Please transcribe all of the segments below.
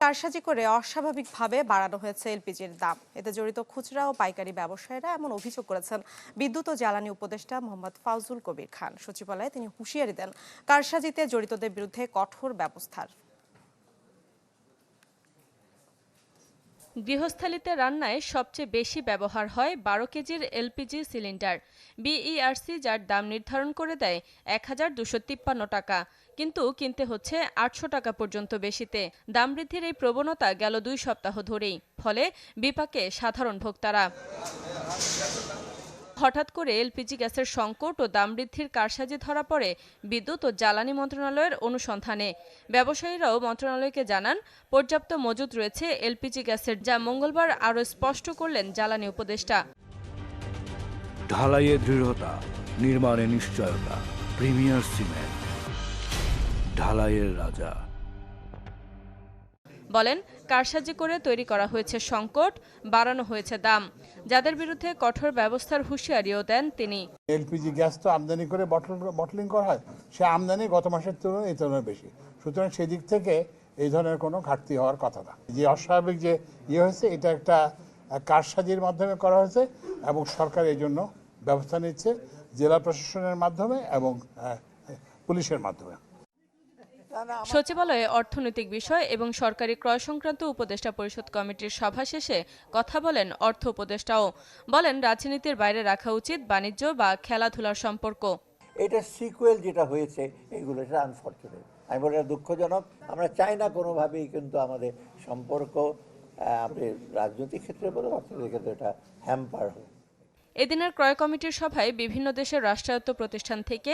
কারসাজি করে অস্বাভাবিকভাবে বাড়ানো হয়েছে এলপিজির দাম। এতে জড়িত খুচরা ও পাইকারি ব্যবসায়ীরা এমন অভিযোগ করেছেন বিদ্যুৎ ও জ্বালানি উপদেষ্টা মোহাম্মদ ফাউজুল কবির খান। সচিবালয়ে তিনি হুঁশিয়ারি দেন কারসাজিতে জড়িতদের বিরুদ্ধে কঠোর ব্যবস্থার। গৃহস্থালিতে রান্নায় সবচেয়ে বেশি ব্যবহার হয় 12 কেজির এলপিজি সিলিন্ডার। বিইআরসি যার দাম নির্ধারণ করে দেয় 1253 টাকা, কিন্তু কিনতে হচ্ছে 800 টাকা পর্যন্ত বেশিতে। দাম বৃদ্ধির এই প্রবণতা গেল 2 সপ্তাহ ধরেই, ফলে বিপাকে সাধারণ ভোক্তারা। হঠাৎ করে এলপিজি গ্যাসের সংকট ও দাম বৃদ্ধির কারসাজি ধরা পড়ে বিদ্যুৎ ও জ্বালানি মন্ত্রণালয়ের অনুসন্ধানে। ব্যবসায়ীরাও মন্ত্রণালয়কে জানান পর্যাপ্ত মজুদ রয়েছে এলপিজি গ্যাসের, যা মঙ্গলবার আরও স্পষ্ট করলেন জ্বালানি উপদেষ্টা। ঢালাইয়ে দৃঢ়তা, নির্মাণে নিশ্চয়তা, প্রিমিয়ার সিমেন্ট, ঢালাইয়ের রাজা। বলেন, কারসাজি করে তৈরি করা হয়েছে সংকট, বাড়ানো হয়েছে দাম। যাদের বিরুদ্ধে কঠোর ব্যবস্থার হুঁশিয়ারিও দেন তিনি। এলপিজি গ্যাস তো আমদানি করে বটলিং করা হয়, সে আমদানি গত মাসের তুলনায় এই তুলনায় বেশি। সুতরাং সেদিক থেকে এই ধরনের কোনো ঘাটতি হওয়ার কথা না। যে অস্বাভাবিক যে হয়েছে, এটা একটা কারসাজির মাধ্যমে করা হয়েছে এবং সরকার এই জন্য ব্যবস্থা নিচ্ছে জেলা প্রশাসনের মাধ্যমে এবং পুলিশের মাধ্যমে। সচিবালয়ে অর্থনৈতিক বিষয় এবং সরকারি ক্রয় সংক্রান্ত উপদেষ্টা পরিষদ কমিটির সভা শেষে কথা বলেন অর্থ উপদেষ্টাও। বলেন, রাজনীতির বাইরে রাখা উচিত বাণিজ্য বা খেলাধুলার সম্পর্ক। এটা সিকুয়েল যেটা হয়েছে, এগুলো এটা আনফর্চুনেট, আমি বলি দুঃখজনক। আমরা চাই না কোনোভাবেই কিন্তু আমাদের সম্পর্ক আমাদের রাজনৈতিক ক্ষেত্রে বলে অর্থনৈতিক ক্ষেত্রে এটা হ্যাম্পার হয়। এদিনের ক্রয় কমিটির সভায় বিভিন্ন দেশের রাষ্ট্রায়ত্ত প্রতিষ্ঠান থেকে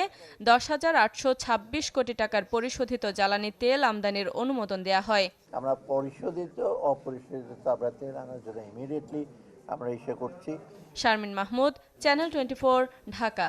10,826 কোটি টাকার পরিশোধিত জ্বালানি তেল আমদানির অনুমোদন দেয়া হয়। আমরা পরিশোধিত অপরিশোধিত আমরা তেল আনার জন্য ইমিডিয়েটলি আমরা ইস্যু করছি। শারমিন মাহমুদ, চ্যানেল 24, ঢাকা।